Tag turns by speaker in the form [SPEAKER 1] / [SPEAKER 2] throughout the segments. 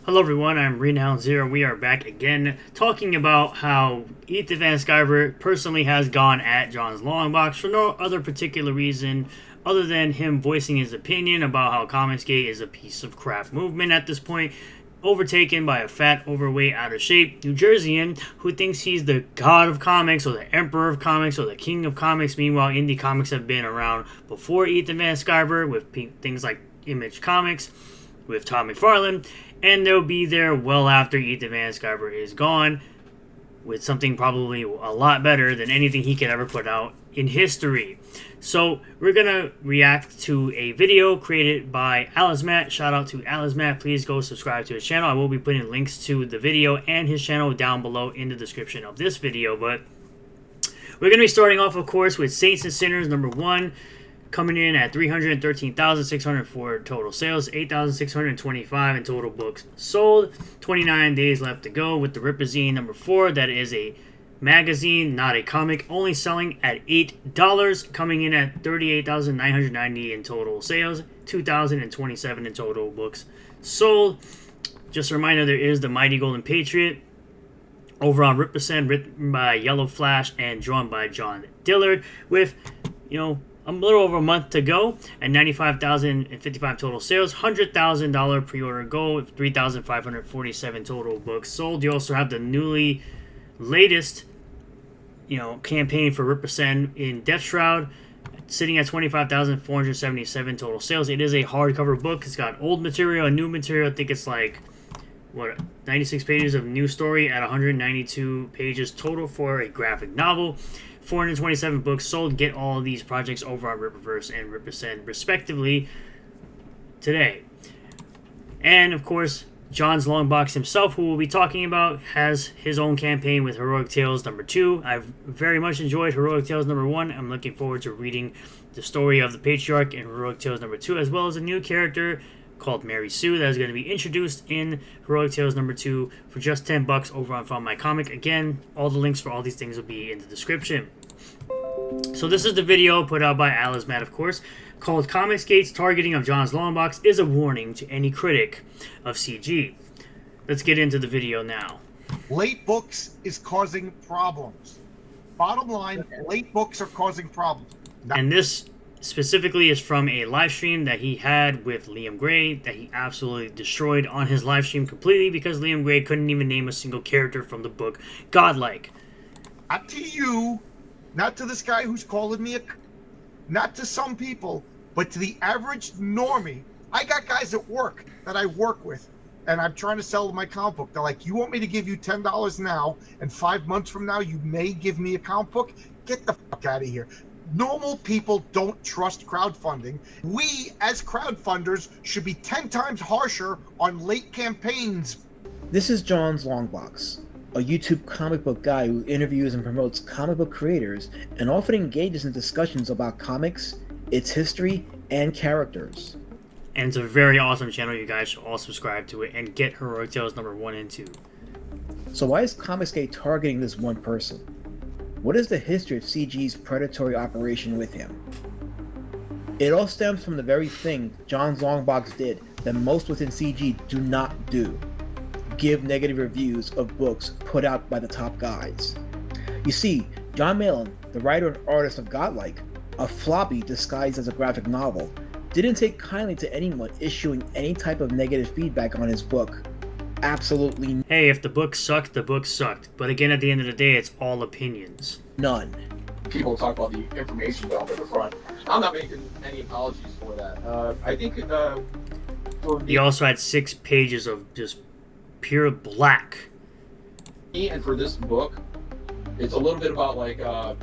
[SPEAKER 1] Hello everyone, I'm Renown Zero. We are back again talking about how Ethan Van Sciver personally has gone at John's Longbox for no other particular reason other than him voicing his opinion about how Comicsgate is a piece of crap movement at this point, overtaken by a fat, overweight, out of shape New Jerseyan who thinks he's the god of comics or the emperor of comics or the king of comics. Meanwhile, indie comics have been around before Ethan Van Sciver with things like Image Comics, with Todd McFarlane, and they'll be there well after Ethan Van Sciver is gone, with something probably a lot better than anything he could ever put out in history. So we're going to react to a video created by Alazmat. Shout out to Alazmat. Please go subscribe to his channel. I will be putting links to the video and his channel down below in the description of this video. But we're going to be starting off, of course, with Saints and Sinners #1. Coming in at 313,604 total sales, 8,625 in total books sold. 29 days left to go with the Ripazine #4. That is a magazine, not a comic, only selling at $8, coming in at 38,990 in total sales, 2,027 in total books sold. Just a reminder, there is the Mighty Golden Patriot over on Ripazine, written by Yellow Flash and drawn by John Dillard, with, a little over a month to go, and 95,055 total sales, $100,000 pre-order goal, 3,547 total books sold. You also have the newly latest, campaign for Ripazine in Death Shroud, sitting at 25,477 total sales. It is a hardcover book. It's got old material and new material. I think it's like 96 pages of new story at 192 pages total for a graphic novel. 427 books sold. Get all of these projects over on Rippaverse and Ripazine respectively today. And of course, John's Longbox himself, who we'll be talking about, has his own campaign with Heroic Tales #2. I've very much enjoyed Heroic Tales #1. I'm looking forward to reading the story of the Patriarch in Heroic Tales #2, as well as a new character called Mary Sue that is going to be introduced in Heroic Tales #2 for just $10 over on Found My Comic. Again, all the links for all these things will be in the description. So this is the video put out by Alazmat, of course, called Comicsgate's targeting of John's Longbox is a warning to any critic of CG. Let's get into the video now.
[SPEAKER 2] Late books is causing problems. Bottom line, late books are causing problems.
[SPEAKER 1] And this specifically is from a live stream that he had with Liam Gray that he absolutely destroyed on his live stream completely because Liam Gray couldn't even name a single character from the book Godlike.
[SPEAKER 2] Not to you, not to this guy who's calling me not to some people, but to the average normie. I got guys at work that I work with, and I'm trying to sell my comic book. They're like, you want me to give you $10 now, and 5 months from now you may give me a comic book? Get the fuck out of here. Normal people don't trust crowdfunding. We, as crowdfunders, should be 10 times harsher on late campaigns.
[SPEAKER 3] This is John's Longbox, a YouTube comic book guy who interviews and promotes comic book creators and often engages in discussions about comics, its history, and characters.
[SPEAKER 1] And it's a very awesome channel. You guys should all subscribe to it and get Heroic Tales #1 and 2.
[SPEAKER 3] So why is Comicsgate targeting this one person? What is the history of CG's predatory operation with him? It all stems from the very thing John's Longbox did that most within CG do not do: give negative reviews of books put out by the top guys. You see, John Malin, the writer and artist of Godlike, a floppy disguised as a graphic novel, didn't take kindly to anyone issuing any type of negative feedback on his book. Absolutely
[SPEAKER 1] hey, if the book sucked, the book sucked. But again, at the end of the day, it's all opinions.
[SPEAKER 3] none.
[SPEAKER 4] People talk about the information dump at the front. I'm not making any apologies for that. I think
[SPEAKER 1] He also had 6 pages of just pure black.
[SPEAKER 4] and for this book, it's a little bit about like I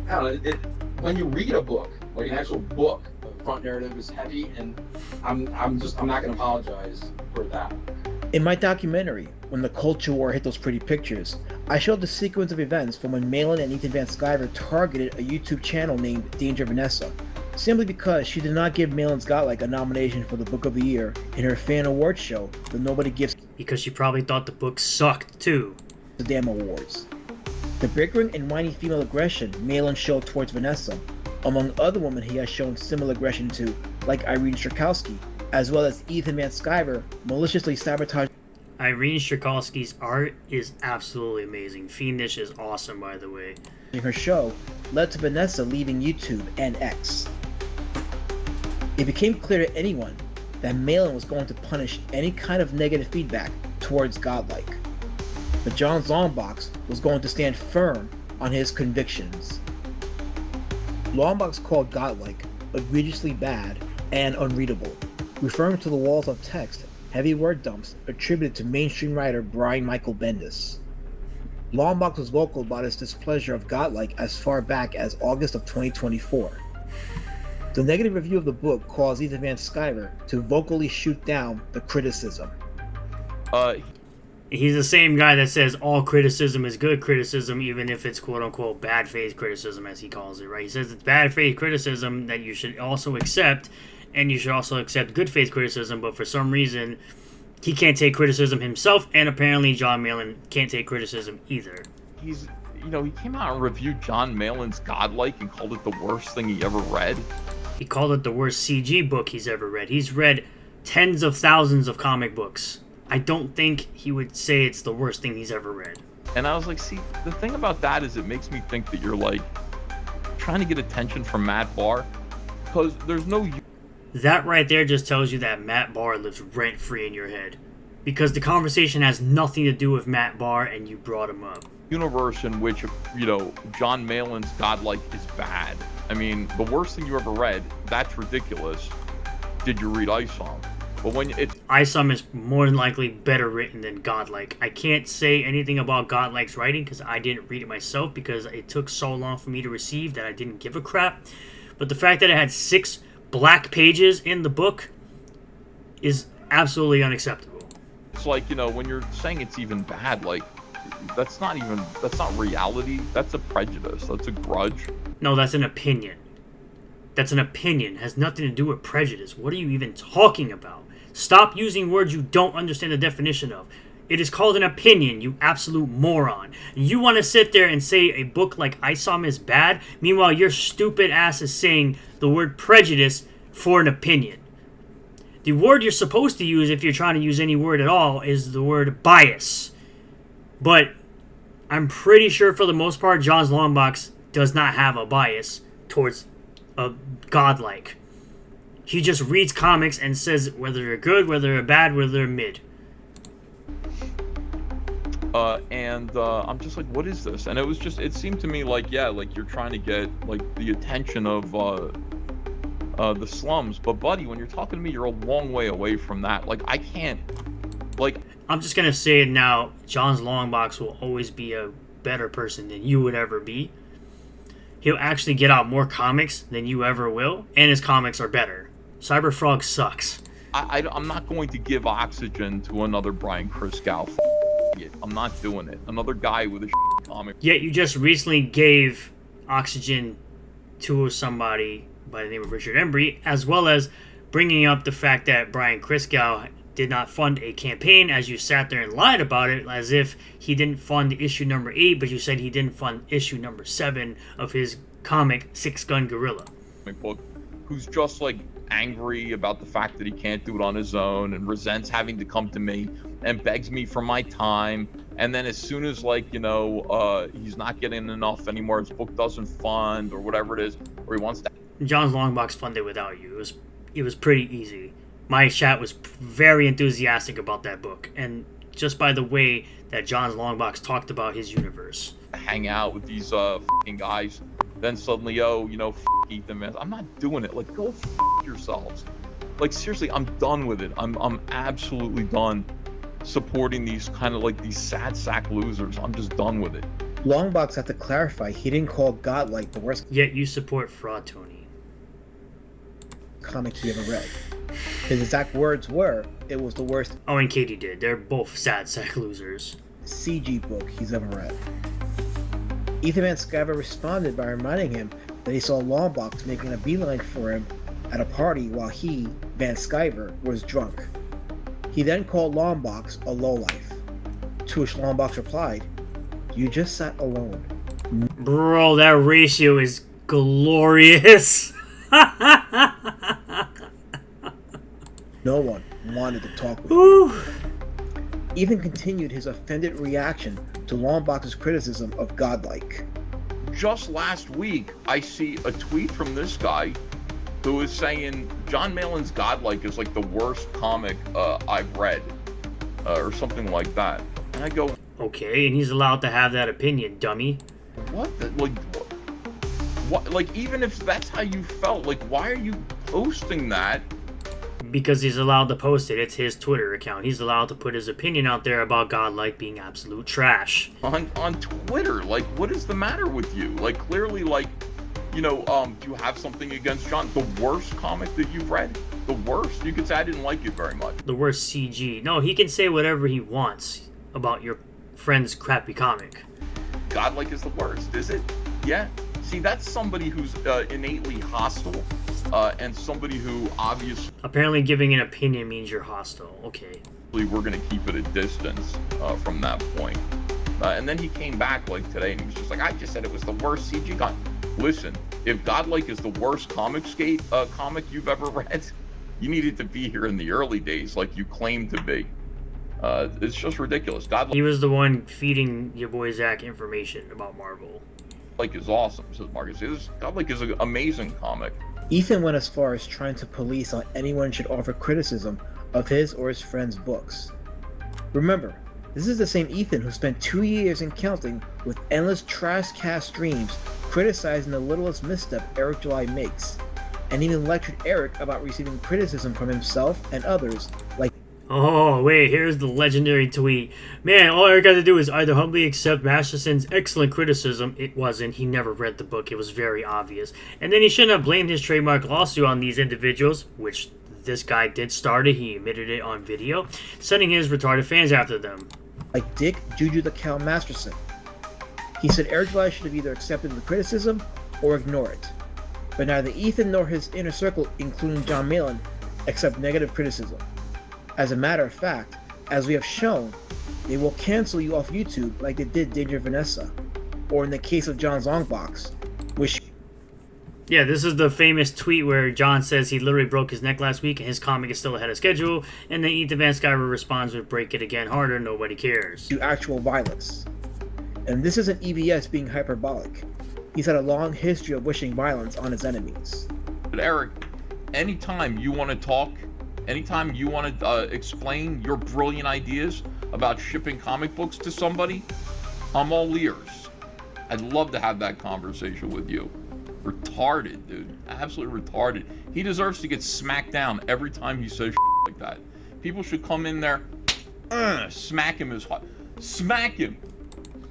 [SPEAKER 4] don't know. When you read a book, like an actual book, the front narrative is heavy, and I'm not going to apologize for that.
[SPEAKER 3] In my documentary, When the Culture War Hit Those Pretty Pictures, I showed the sequence of events from when Malin and Ethan Van Sciver targeted a YouTube channel named Danger Vanessa, simply because she did not give Malin's Godlike a nomination for the Book of the Year in her fan award show that nobody gives
[SPEAKER 1] Because she probably thought the book sucked, too.
[SPEAKER 3] the damn awards. The bickering and whiny female aggression Malin showed towards Vanessa, among other women he has shown similar aggression to, like Irene Strakowski, as well as Ethan Van Sciver maliciously sabotaging
[SPEAKER 1] Irene Strakalski's art is absolutely amazing. Fiendish is awesome, by the way.
[SPEAKER 3] her show, led to Vanessa leaving YouTube and X. It became clear to anyone that Malin was going to punish any kind of negative feedback towards Godlike. But John's Longbox was going to stand firm on his convictions. Longbox called Godlike egregiously bad and unreadable, referring to the walls of text, heavy word dumps attributed to mainstream writer Brian Michael Bendis. Longbox was vocal about his displeasure of Godlike as far back as August of 2024. The negative review of the book caused Ethan Van Sciver to vocally shoot down the criticism.
[SPEAKER 1] He's the same guy that says all criticism is good criticism, even if it's quote-unquote bad faith criticism, as he calls it, right? He says it's bad faith criticism that you should also accept, and you should also accept good faith criticism, but for some reason, he can't take criticism himself, and apparently John Malin can't take criticism either.
[SPEAKER 5] He came out and reviewed John Malin's Godlike and called it the worst thing he ever read.
[SPEAKER 1] He called it the worst CG book he's ever read. He's read tens of thousands of comic books. I don't think he would say it's the worst thing he's ever read.
[SPEAKER 5] And I was like, see, the thing about that is it makes me think that you're like trying to get attention from Matt Barr, because there's no...
[SPEAKER 1] That right there just tells you that Matt Barr lives rent-free in your head. Because the conversation has nothing to do with Matt Barr, and you brought him up.
[SPEAKER 5] Universe in which, John Malin's Godlike is bad. I mean, the worst thing you ever read, that's ridiculous. Did you read Isom? But when it's...
[SPEAKER 1] Isom is more than likely better written than Godlike. I can't say anything about Godlike's writing because I didn't read it myself because it took so long for me to receive that I didn't give a crap. But the fact that it had 6 black pages in the book is absolutely unacceptable.
[SPEAKER 5] It's like, when you're saying it's even bad, like, that's not reality. That's a prejudice. That's a grudge.
[SPEAKER 1] No, that's an opinion. That's an opinion. It has nothing to do with prejudice. What are you even talking about? Stop using words you don't understand the definition of. It is called an opinion, you absolute moron. You want to sit there and say a book like Isom is bad, meanwhile your stupid ass is saying the word prejudice for an opinion. The word you're supposed to use, if you're trying to use any word at all, is the word bias. But I'm pretty sure for the most part, John's Longbox does not have a bias towards a Godlike. He just reads comics and says whether they're good, whether they're bad, whether they're mid.
[SPEAKER 5] I'm just like, what is this? And it seemed to me like, yeah, like you're trying to get like the attention of the slums. But buddy, when you're talking to me, you're a long way away from that. Like I can't, like...
[SPEAKER 1] I'm just gonna say it now, John's Longbox will always be a better person than you would ever be. He'll actually get out more comics than you ever will, and his comics are better. Cyberfrog sucks.
[SPEAKER 5] I'm not going to give oxygen to another Brian Kriskow. It. I'm not doing it. Another guy with a comic.
[SPEAKER 1] Yet you just recently gave oxygen to somebody by the name of Richard Embry, as well as bringing up the fact that Brian Kriskow did not fund a campaign, as you sat there and lied about it, as if he didn't fund issue number 8, but you said he didn't fund issue number 7 of his comic, Six Gun Gorilla.
[SPEAKER 5] Book, who's just like angry about the fact that he can't do it on his own and resents having to come to me and begs me for my time. And then as soon as he's not getting enough anymore, his book doesn't fund or whatever it is, or he wants to...
[SPEAKER 1] John's Longbox funded without you. It was pretty easy. My chat was very enthusiastic about that book, and just by the way that John's Longbox talked about his universe.
[SPEAKER 5] Hang out with these fucking guys, then suddenly, Ethan, man, I'm not doing it. Like, go yourselves. Like, seriously, I'm done with it. I'm absolutely done supporting these kind of like these sad sack losers. I'm just done with it.
[SPEAKER 3] Longbox had to clarify he didn't call Godlike the worst
[SPEAKER 1] Yet you support Fraud Tony.
[SPEAKER 3] comic he ever read. His exact words were, it was the worst
[SPEAKER 1] Oh, and Katie did. They're both sad sack losers.
[SPEAKER 3] CG book he's ever read. Ethan Van Sciver responded by reminding him that he saw Longbox making a beeline for him at a party while he, Van Sciver, was drunk. He then called Longbox a lowlife, to which Longbox replied, "You just sat alone."
[SPEAKER 1] Bro, that ratio is glorious.
[SPEAKER 3] wanted to talk with
[SPEAKER 1] Woo.
[SPEAKER 3] him. Ethan continued his offended reaction to Longbox's criticism of Godlike.
[SPEAKER 5] Just last week, I see a tweet from this guy who is saying John Malin's Godlike is like the worst comic I've read, or something like that. And I go,
[SPEAKER 1] Okay, and he's allowed to have that opinion, dummy.
[SPEAKER 5] what? What? Like, even if that's how you felt, like, why are you posting that?
[SPEAKER 1] Because he's allowed to post it. It's his Twitter account. He's allowed to put his opinion out there about Godlike being absolute trash.
[SPEAKER 5] On Twitter? Like, what is the matter with you? Like, clearly, like, you know, do you have something against John? The worst comic that you've read? The worst? You could say I didn't like it very much.
[SPEAKER 1] The worst CG. No, he can say whatever he wants about your friend's crappy comic.
[SPEAKER 5] Godlike is the worst, is it? Yeah. See, that's somebody who's innately hostile, and somebody who obviously
[SPEAKER 1] Apparently giving an opinion means you're hostile. Okay.
[SPEAKER 5] we're going to keep it a distance from that point. And then he came back like today and he was just like, I just said it was the worst CG con. Listen, if Godlike is the worst comic you've ever read, you needed to be here in the early days like you claimed to be. It's just ridiculous. Godlike
[SPEAKER 1] He was the one feeding your boy Zach information about Marvel.
[SPEAKER 5] is awesome, says Marcus. Godlike is an amazing comic.
[SPEAKER 3] Ethan went as far as trying to police how anyone should offer criticism of his or his friend's books. Remember, this is the same Ethan who spent 2 years and counting with endless trash cast streams criticizing the littlest misstep Eric July makes, and even lectured Eric about receiving criticism from himself and others like,
[SPEAKER 1] Oh, wait, here's the legendary tweet. Man, all Eric had to do is either humbly accept Masterson's excellent criticism. It wasn't. He never read the book. It was very obvious. And then he shouldn't have blamed his trademark lawsuit on these individuals, which this guy did start it. He admitted it on video, sending his retarded fans after them.
[SPEAKER 3] Dick Juju the Cow Masterson. He said Eric July should have either accepted the criticism or ignore it. But neither Ethan nor his inner circle, including John Malin, accept negative criticism. As a matter of fact, as we have shown, they will cancel you off YouTube like they did Danger Vanessa, or in the case of John's Longbox, which...
[SPEAKER 1] Yeah, this is the famous tweet where John says he literally broke his neck last week and his comic is still ahead of schedule, and then Ethan Van Sciver responds with break it again harder, nobody cares.
[SPEAKER 3] to actual violence. And this isn't EVS being hyperbolic. He's had a long history of wishing violence on his enemies.
[SPEAKER 5] But Eric, anytime you want to talk, anytime you want to explain your brilliant ideas about shipping comic books to somebody, I'm all ears. I'd love to have that conversation with you. Retarded, dude. Absolutely retarded. He deserves to get smacked down every time he says like that. People should come in there, smack him as hard. Smack him.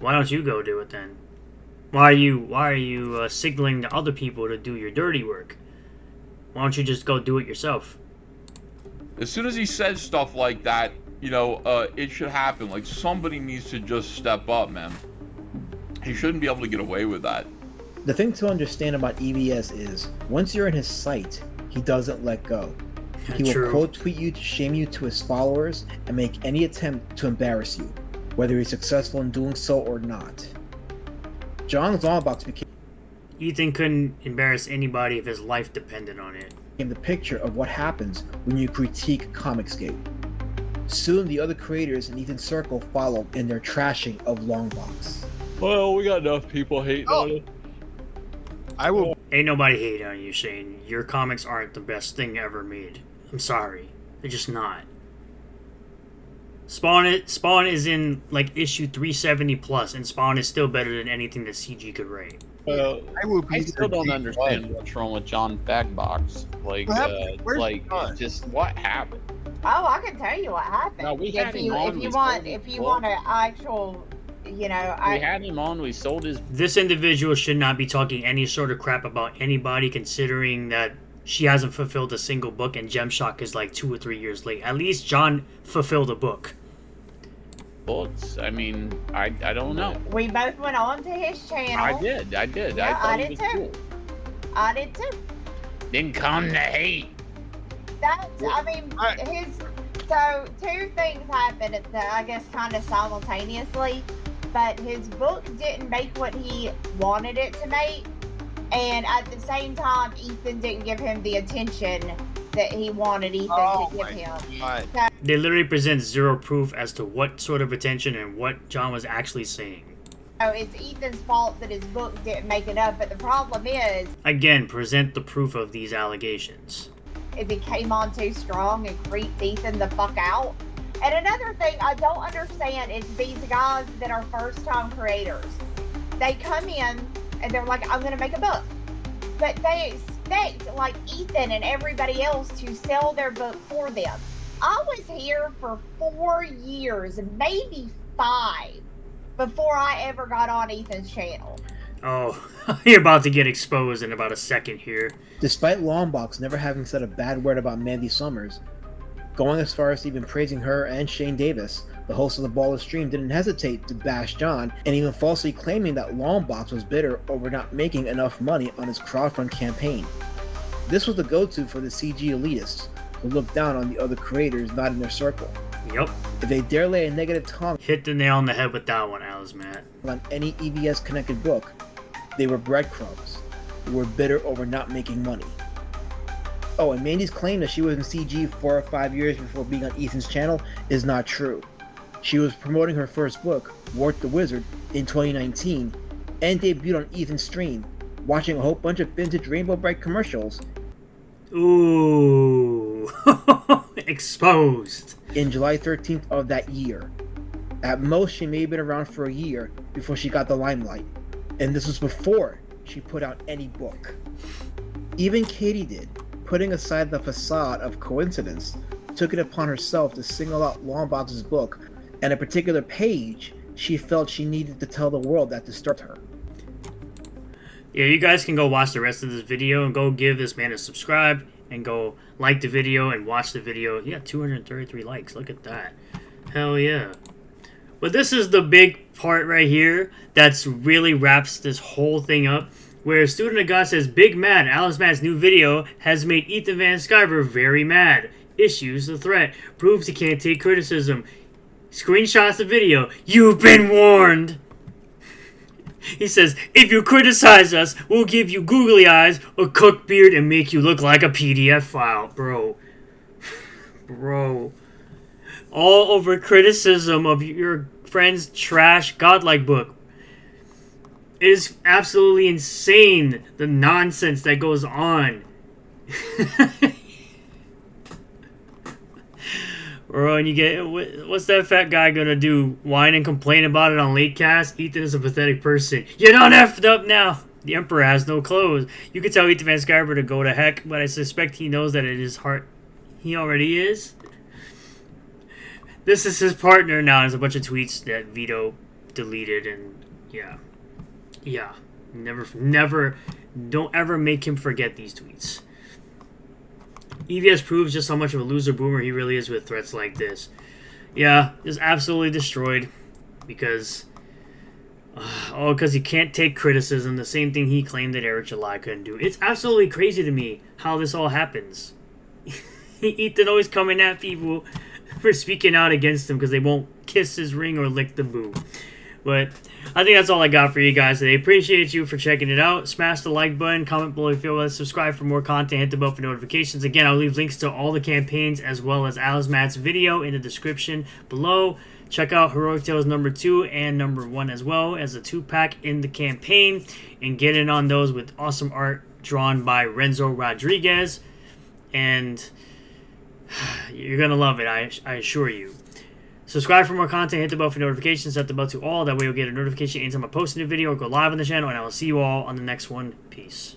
[SPEAKER 1] Why don't you go do it then? Why are you signaling to other people to do your dirty work? Why don't you just go do it yourself?
[SPEAKER 5] As soon as he says stuff like that, you know, it should happen. Like, somebody needs to just step up, man. He shouldn't be able to get away with that.
[SPEAKER 3] The thing to understand about EVS is, once you're in his sight, he doesn't let go. He will
[SPEAKER 1] True.
[SPEAKER 3] quote tweet you to shame you to his followers and make any attempt to embarrass you, whether he's successful in doing so or not. John's Longbox became
[SPEAKER 1] Ethan couldn't embarrass anybody if his life depended on it.
[SPEAKER 3] the picture of what happens when you critique Comicsgate. Soon the other creators in Ethan's circle followed in their trashing of Longbox.
[SPEAKER 5] Well, we got enough people hating on it.
[SPEAKER 2] I will.
[SPEAKER 1] Ain't nobody hating on you, Shane. Your comics aren't the best thing ever made. I'm sorry. They're just not. Spawn is in like issue 370 plus, and Spawn is still better than anything that CG could write.
[SPEAKER 2] I will be.
[SPEAKER 6] I still don't understand what's wrong with John Bagbox. Like,
[SPEAKER 2] What happened? Where's John?
[SPEAKER 6] just what happened?
[SPEAKER 7] Oh, I can tell you what happened.
[SPEAKER 6] No, we had him on,
[SPEAKER 7] If
[SPEAKER 6] we
[SPEAKER 7] you
[SPEAKER 6] sold
[SPEAKER 7] want,
[SPEAKER 6] his
[SPEAKER 7] if you
[SPEAKER 6] book.
[SPEAKER 7] want an actual, you know,
[SPEAKER 6] We had him on. We sold his.
[SPEAKER 1] This individual should not be talking any sort of crap about anybody, considering that she hasn't fulfilled a single book, and Gemshock is like 2 or 3 years late. At least John fulfilled a book.
[SPEAKER 6] books. I mean, I don't know.
[SPEAKER 7] we both went on to his channel.
[SPEAKER 6] I did.
[SPEAKER 7] Yeah,
[SPEAKER 6] I thought
[SPEAKER 7] I
[SPEAKER 6] he
[SPEAKER 7] did
[SPEAKER 6] was
[SPEAKER 7] too.
[SPEAKER 6] cool.
[SPEAKER 7] I did too.
[SPEAKER 6] Then come to hate.
[SPEAKER 7] That's, I mean,
[SPEAKER 2] I-
[SPEAKER 7] so two things happened at the, I guess, kind of simultaneously. But his book didn't make what he wanted it to make, and at the same time, Ethan didn't give him the attention that he wanted Ethan
[SPEAKER 2] Oh
[SPEAKER 7] to give
[SPEAKER 2] my
[SPEAKER 7] him.
[SPEAKER 2] God.
[SPEAKER 7] So,
[SPEAKER 1] They literally present zero proof as to what sort of attention and what John was actually saying.
[SPEAKER 7] so it's Ethan's fault that his book didn't make enough. But the problem is
[SPEAKER 1] Again, present the proof of these allegations.
[SPEAKER 7] it came on too strong and creeped Ethan the fuck out. And another thing I don't understand is these guys that are first-time creators. They come in and they're like, I'm going to make a book. But they expect, like, Ethan and everybody else to sell their book for them. I was here for 4 years, maybe 5, before I ever got on Ethan's channel.
[SPEAKER 1] Oh, you're about to get exposed in about a second here.
[SPEAKER 3] Despite Longbox never having said a bad word about Mandy Summers, going as far as even praising her and Shane Davis, the host of the Baller Stream, didn't hesitate to bash John and even falsely claiming that Longbox was bitter over not making enough money on his crowdfund campaign. This was the go-to for the CG elitists who looked down on the other creators not in their circle.
[SPEAKER 1] Yep.
[SPEAKER 3] If they dare lay a negative tongue
[SPEAKER 1] Hit the nail on the head with that one, Alazmat.
[SPEAKER 3] on any EVS connected book, they were breadcrumbs who were bitter over not making money. Oh, and Mandy's claim that she was in CG 4 or 5 years before being on Ethan's channel is not true. She was promoting her first book, Wart the Wizard, in 2019, and debuted on Ethan's stream, watching a whole bunch of vintage Rainbow Bright commercials
[SPEAKER 1] Ooh. Exposed.
[SPEAKER 3] in July 13th of that year. At most, she may have been around for a year before she got the limelight, and this was before she put out any book. Even Katie did, putting aside the facade of coincidence, took it upon herself to single out Longbox's book and a particular page she felt she needed to tell the world that disturbed her.
[SPEAKER 1] Yeah, you guys can go watch the rest of this video and go give this man a subscribe and go like the video and watch the video. Yeah, 233 likes. Look at that. Hell yeah. But this is the big part right here that's really wraps this whole thing up. Where Student of God says, Big mad, Alazmat's new video has made Ethan Van Sciver very mad. Issues the threat. Proves he can't take criticism. Screenshots the video. You've been warned. He says, if you criticize us, we'll give you googly eyes, a cooked beard, and make you look like a PDF file. Bro. Bro. All over criticism of your friend's trash Godlike book. It is absolutely insane, the nonsense that goes on. Bro, and you get, what's that fat guy gonna do? Whine and complain about it on Latecast? Ethan is a pathetic person. You're not effed up now! The Emperor has no clothes. You could tell Ethan Van Sciver to go to heck, but I suspect he knows that in his heart he already is. This is his partner now. There's a bunch of tweets that Vito deleted, and yeah. Yeah. Never, don't ever make him forget these tweets. EVS proves just how much of a loser boomer he really is with threats like this. Yeah, just absolutely destroyed. Because, because he can't take criticism. The same thing he claimed that Eric July couldn't do. It's absolutely crazy to me how this all happens. Ethan always coming at people for speaking out against him because they won't kiss his ring or lick the boo. But I think that's all I got for you guys today. Appreciate you for checking it out. Smash the like button, comment below if you feel it, subscribe for more content, hit the bell for notifications. Again, I'll leave links to all the campaigns as well as Alazmat's video in the description below. Check out Heroic Tales number 2 and number 1 as well as a 2-pack in the campaign. And get in on those with awesome art drawn by Renzo Rodriguez. And you're going to love it, I assure you. Subscribe for more content, hit the bell for notifications, set the bell to all. That way you'll get a notification anytime I post a new video or go live on the channel. And I will see you all on the next one. Peace.